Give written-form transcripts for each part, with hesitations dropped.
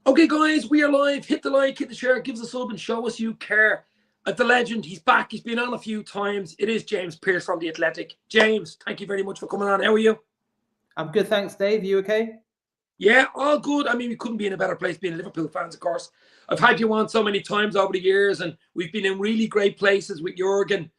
Okay, guys, we are live. Hit the like, hit the share, give us a sub, and show us you care. The legend, he's back. He's been on a few times. It is Jame Pearce from the Atletic. James, thank you very much for coming on. How are you? I'm good, thanks, Dave. You okay? Yeah, all good. I mean, we couldn't be in a better place being Liverpool fans, of course. I've had you on so many times over the years, and we've been in really great places with Jurgen.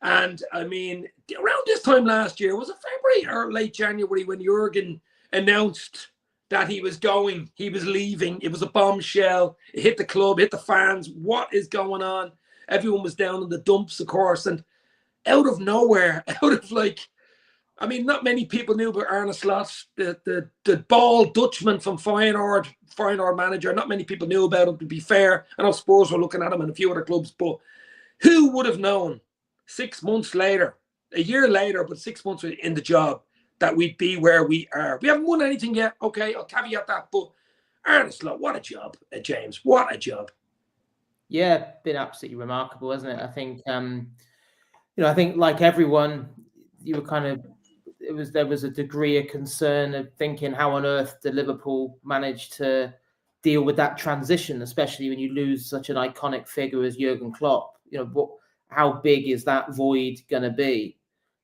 And I mean, around this time last year, was it February or late January when Jurgen announced that he was going, he was leaving. It was a bombshell. It hit the club, hit the fans. What is going on? Everyone was down in the dumps, of course. And out of nowhere, out of I mean, not many people knew about Arne, the bald Dutchman from Feyenoord manager. Not many people knew about him, to be fair. I know Spurs were looking at him and a few other clubs, but who would have known 6 months later, a year later, but 6 months in the job, that we'd be where we are? We haven't won anything yet. Okay, I'll caveat that, but Arne Slot, what a job, James. What a job. Yeah, been absolutely remarkable, hasn't it? I think, I think like everyone, you were kind of, there was a degree of concern of thinking, how on earth did Liverpool manage to deal with that transition, especially when you lose such an iconic figure as Jurgen Klopp? How big is that void going to be?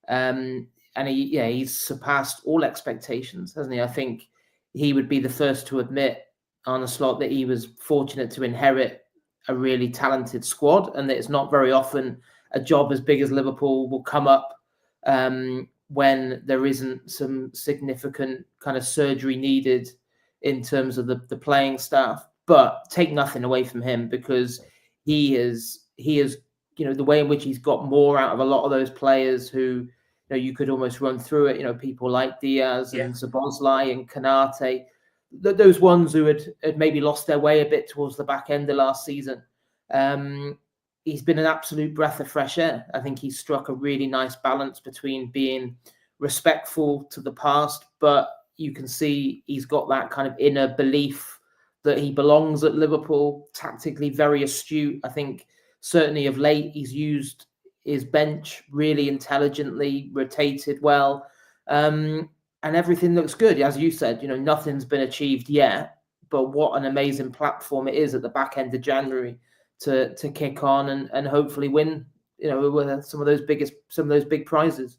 And he's surpassed all expectations, hasn't he? I think he would be the first to admit, on the slot, that he was fortunate to inherit a really talented squad, and that it's not very often a job as big as Liverpool will come up when there isn't some significant kind of surgery needed in terms of the playing staff. But take nothing away from him, because he is, the way in which he's got more out of a lot of those players who, you could almost run through it, people like Diaz and Szoboszlai and Konate, those ones who had maybe lost their way a bit towards the back end of last season. He's been an absolute breath of fresh air. I think he's struck a really nice balance between being respectful to the past, but you can see he's got that kind of inner belief that he belongs at Liverpool. Tactically very astute. I think certainly of late he's used his bench really intelligently, rotated well, and everything looks good. As you said, nothing's been achieved yet, but what an amazing platform it is at the back end of January to kick on and hopefully win, with some of those big prizes.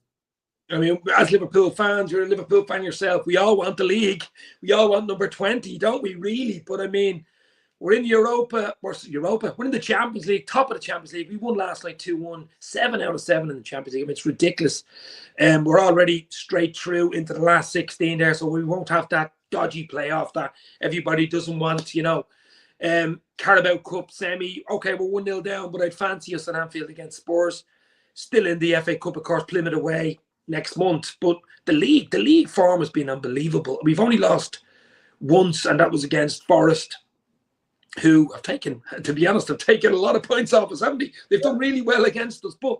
I mean, as Liverpool fans, you're a Liverpool fan yourself. We all want the league. We all want number 20, don't we, really? But I mean, we're in Europa. We're in the Champions League, top of the Champions League. We won last night 2-1, 7 out of 7 in the Champions League. I mean, it's ridiculous. We're already straight through into the last 16 there, so we won't have that dodgy playoff that everybody doesn't want, Carabao Cup semi. Okay, we're 1-0 down, but I'd fancy us at Anfield against Spurs. Still in the FA Cup, of course, Plymouth away next month. But the league form has been unbelievable. We've only lost once, and that was against Forest, who have taken a lot of points off us, haven't they? They've done really well against us. But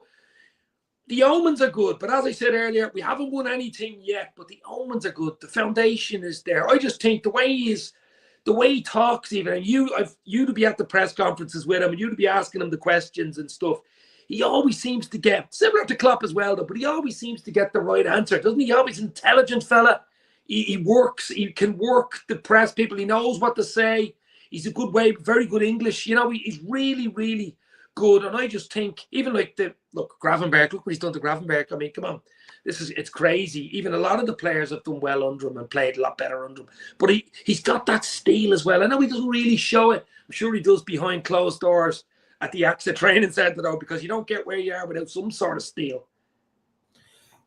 the omens are good. But as I said earlier, we haven't won anything yet, but the omens are good. The foundation is there. I just think the way he talks, even, and you to be at the press conferences with him, and you to be asking him the questions and stuff, he always seems to get, similar to Klopp as well, though, but he always seems to get the right answer, doesn't he? He's always an intelligent fella. He works. He can work the press people. He knows what to say. He's a good way, very good English. He's really, really good. And I just think, even Gravenberch, look what he's done to Gravenberch. I mean, come on. It's crazy. Even a lot of the players have done well under him and played a lot better under him. But he's got that steel as well. I know he doesn't really show it. I'm sure he does behind closed doors at the AXA training centre, though, because you don't get where you are without some sort of steel.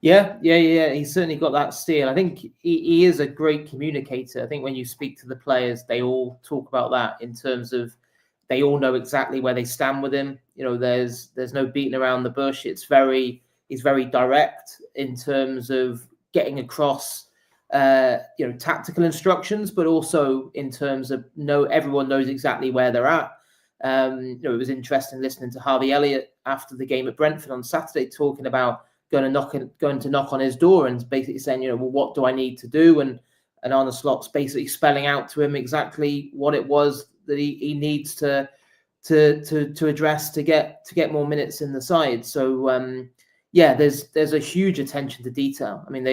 Yeah. He's certainly got that steel. I think he is a great communicator. I think when you speak to the players, they all talk about that in terms of they all know exactly where they stand with him. There's no beating around the bush. He's very direct in terms of getting across, tactical instructions, but also in terms of everyone knows exactly where they're at. It was interesting listening to Harvey Elliott after the game at Brentford on Saturday, talking about going to knock on his door and basically saying, well, what do I need to do? And Arne Slot's basically spelling out to him exactly what it was that he needs to address to get more minutes in the side. So there's a huge attention to detail. I mean,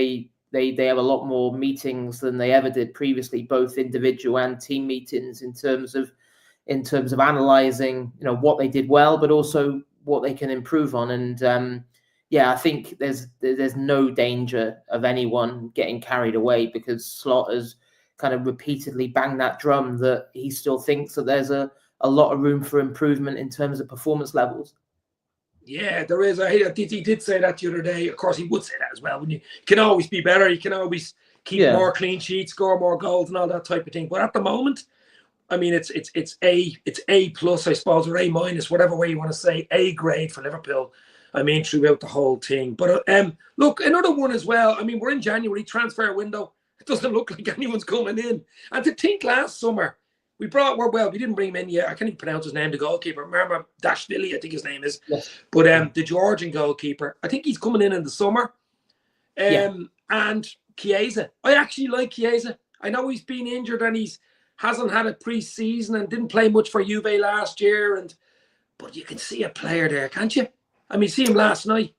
they have a lot more meetings than they ever did previously, both individual and team meetings, in terms of analysing, you know, what they did well, but also what they can improve on. And I think there's no danger of anyone getting carried away, because Slot has kind of repeatedly banged that drum that he still thinks that there's a lot of room for improvement in terms of performance levels. Yeah, there is. He did say that the other day. Of course, he would say that as well. When you can always be better, you can always keep more clean sheets, score more goals, and all that type of thing. But at the moment, I mean, it's A plus, I suppose, or A minus, whatever way you want to say, A grade for Liverpool. I mean, throughout the whole thing. But look, another one as well. I mean, we're in January, transfer window. It doesn't look like anyone's coming in. And to think last summer, we didn't bring him in yet. I can't even pronounce his name, the goalkeeper. Remember Dashvili, I think his name is. Yes. But the Georgian goalkeeper, I think he's coming in the summer. And Chiesa, I actually like Chiesa. I know he's been injured and hasn't had a pre-season and didn't play much for Juve last year. But you can see a player there, can't you? I mean, see him last night.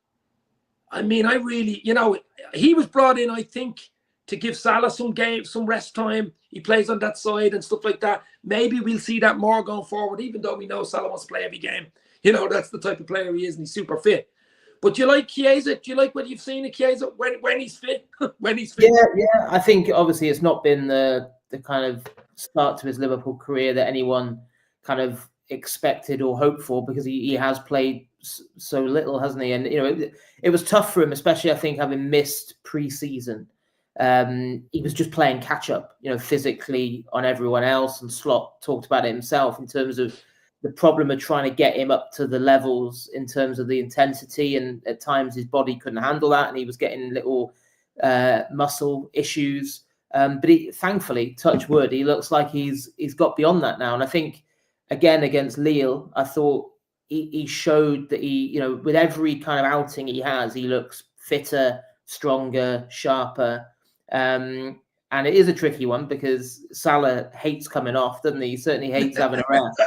I mean, I really, you know, he was brought in, I think, to give Salah some rest time. He plays on that side and stuff like that. Maybe we'll see that more going forward, even though we know Salah wants to play every game. You know, that's the type of player he is, and he's super fit. But do you like Chiesa? Do you like what you've seen of Chiesa when he's fit? When he's fit? Yeah. I think obviously it's not been the kind of start to his Liverpool career that anyone kind of expected or hoped for, because he has played so little, hasn't he? And you know, it was tough for him, especially I think having missed pre-season. He was just playing catch up, you know, physically on everyone else. And Slot talked about it himself in terms of the problem of trying to get him up to the levels in terms of the intensity. And at times his body couldn't handle that, and he was getting little muscle issues. But thankfully, touch wood, he looks like he's got beyond that now. And I think, again, against Lille, I thought he showed that he, you know, with every kind of outing he has, he looks fitter, stronger, sharper. And it is a tricky one because Salah hates coming off, doesn't he? He certainly hates having a rest.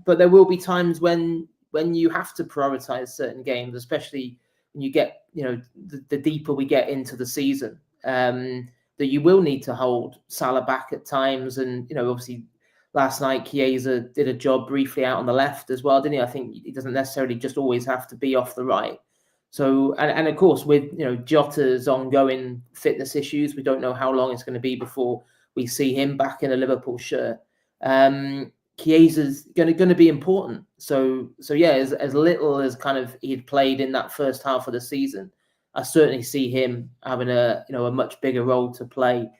But there will be times when you have to prioritize certain games, especially when you get, you know, the deeper we get into the season, that you will need to hold Salah back at times. And, you know, obviously last night Chiesa did a job briefly out on the left as well, didn't he? I think he doesn't necessarily just always have to be off the right. So, and of course, with, you know, Jota's ongoing fitness issues, we don't know how long it's going to be before we see him back in a Liverpool shirt. Chiesa's going to be important. So yeah, as little as kind of he'd played in that first half of the season, I certainly see him having a much bigger role to play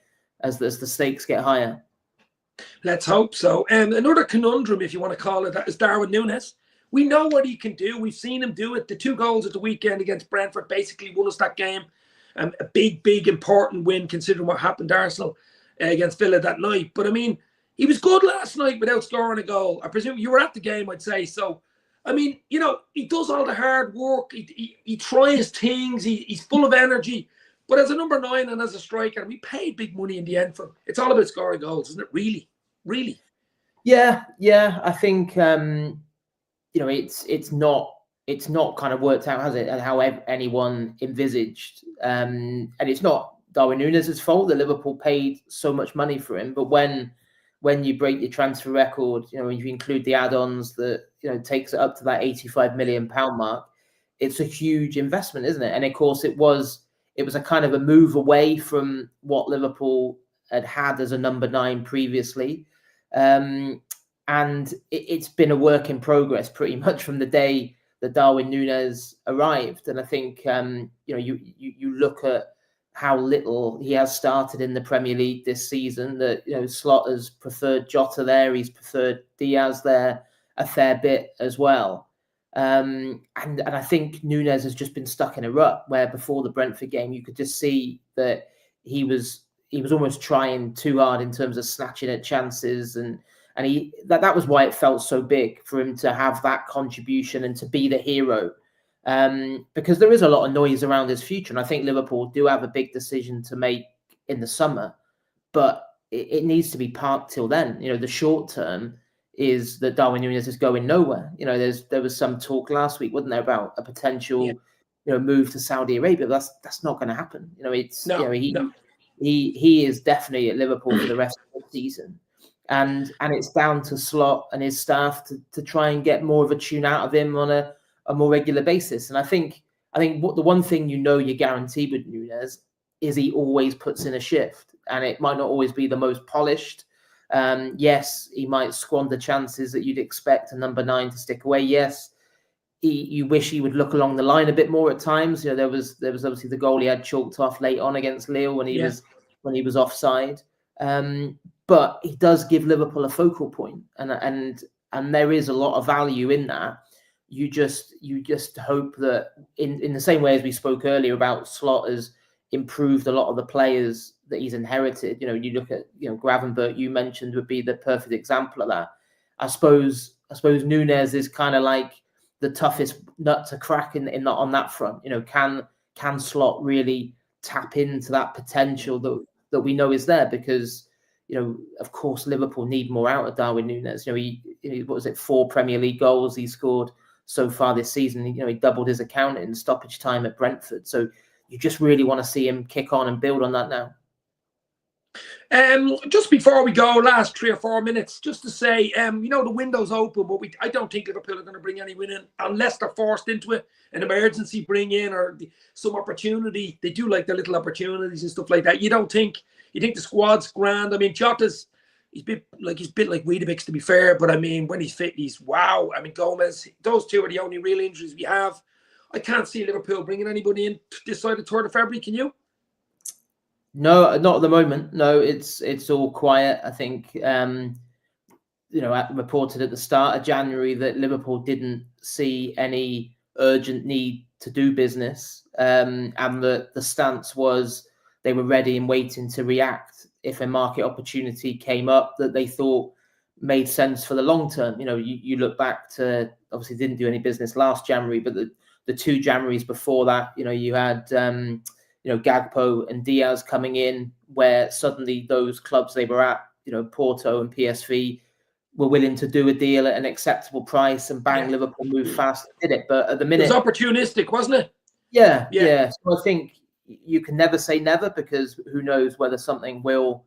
as the stakes get higher. Let's hope so. Another conundrum, if you want to call it that, is Darwin Núñez. We know what he can do. We've seen him do it. The 2 goals at the weekend against Brentford basically won us that game. A big, important win considering what happened to Arsenal against Villa that night. But I mean, he was good last night without scoring a goal. I presume you were at the game, I'd say. So, I mean, you know, he does all the hard work. He tries things. He's full of energy. But as a number 9 and as a striker, we paid big money in the end for him. It's all about scoring goals, isn't it? Really? Really? Yeah. I think, you know, it's not kind of worked out, has it? And how anyone envisaged. And it's not Darwin Núñez's fault that Liverpool paid so much money for him. But when you break your transfer record, you know, when you include the add-ons that, you know, takes it up to that £85 million mark, it's a huge investment, isn't it? And of course, it was a kind of a move away from what Liverpool had as a number 9 previously. And it's been a work in progress pretty much from the day that Darwin Núñez arrived. And I think, you know, you look at how little he has started in the Premier League this season, that, you know, Slot has preferred Jota there. He's preferred Diaz there a fair bit as well. And I think Núñez has just been stuck in a rut where before the Brentford game, you could just see that he was almost trying too hard in terms of snatching at chances. And that was why it felt so big for him to have that contribution and to be the hero. Because there is a lot of noise around his future. And I think Liverpool do have a big decision to make in the summer, but it needs to be parked till then. You know, the short term is that Darwin Núñez is going nowhere. You know, there was some talk last week, wasn't there, about a potential move to Saudi Arabia. That's not going to happen. It's No, he is definitely at Liverpool for the rest of the season, and it's down to Slot and his staff to try and get more of a tune out of him on a more regular basis. And I think what the one thing you're guaranteed with Núñez is he always puts in a shift, and it might not always be the most polished. Yes, he might squander chances that you'd expect a number 9 to stick away. Yes, you wish he would look along the line a bit more at times. There was obviously the goal he had chalked off late on against Lille when he was offside. But he does give Liverpool a focal point, and there is a lot of value in that. You just hope that in the same way as we spoke earlier about Slot has improved a lot of the players that he's inherited. You look at Gravenberch, you mentioned, would be the perfect example of that. I suppose Núñez is kind of like the toughest nut to crack in on that front. Can Slot really tap into that potential that we know is there? Because of course Liverpool need more out of Darwin Núñez. He what was it, 4 Premier League goals he scored so far this season. He doubled his account in stoppage time at Brentford. So you just really want to see him kick on and build on that now. Just before we go, last 3 or 4 minutes, just to say, the window's open, but I don't think Liverpool are going to bring anyone in unless they're forced into it, an emergency bring in or some opportunity. They do like their little opportunities and stuff like that. You think the squad's grand? I mean, Jota's he's a bit like Wiedebick's, to be fair, but I mean, when he's fit, he's wow. I mean, Gomez, those two are the only real injuries we have. I can't see Liverpool bringing anybody in this side of 3rd of February. Can you? No, not at the moment. No, it's all quiet. I think reported at the start of January that Liverpool didn't see any urgent need to do business, and the stance was they were ready and waiting to react if a market opportunity came up that they thought made sense for the long term. You look back to, obviously didn't do any business last January, but the 2 Januaries before that, you had Gakpo and Diaz coming in, where suddenly those clubs they were at, Porto and PSV, were willing to do a deal at an acceptable price, and bang, Liverpool moved fast and did it. But at the minute, it was opportunistic, wasn't it? Yeah. So I think you can never say never, because who knows whether something will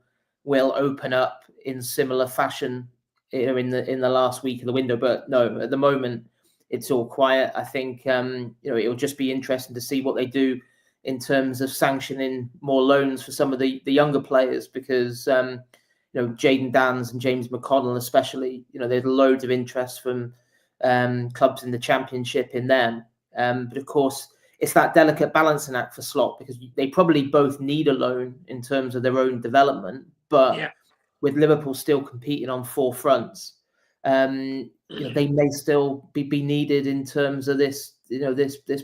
open up in similar fashion in the last week of the window. But no, at the moment it's all quiet. I think it'll just be interesting to see what they do in terms of sanctioning more loans for some of the younger players, because Jayden Danns and James McConnell especially, there's loads of interest from clubs in the Championship in them. But of course, it's that delicate balancing act for Slot, because they probably both need a loan in terms of their own development. But with Liverpool still competing on 4 fronts, they may still be needed in terms of this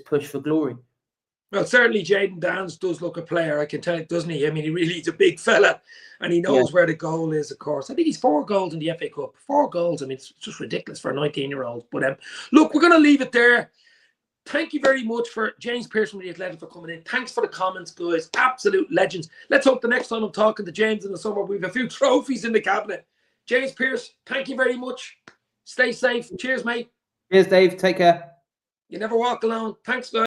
push for glory. Well, certainly Jayden Danns does look a player, I can tell you, doesn't he? I mean, he really is a big fella, and he knows where the goal is, of course. I think he's 4 goals in the FA Cup. 4 goals. I mean, it's just ridiculous for a 19-year-old. But look, we're going to leave it there. Thank you very much for Jame Pearce from the Atletic for coming in. Thanks for the comments, guys. Absolute legends. Let's hope the next time I'm talking to James in the summer, we have a few trophies in the cabinet. Jame Pearce, thank you very much. Stay safe. Cheers, mate. Cheers, Dave. Take care. You never walk alone. Thanks, guys.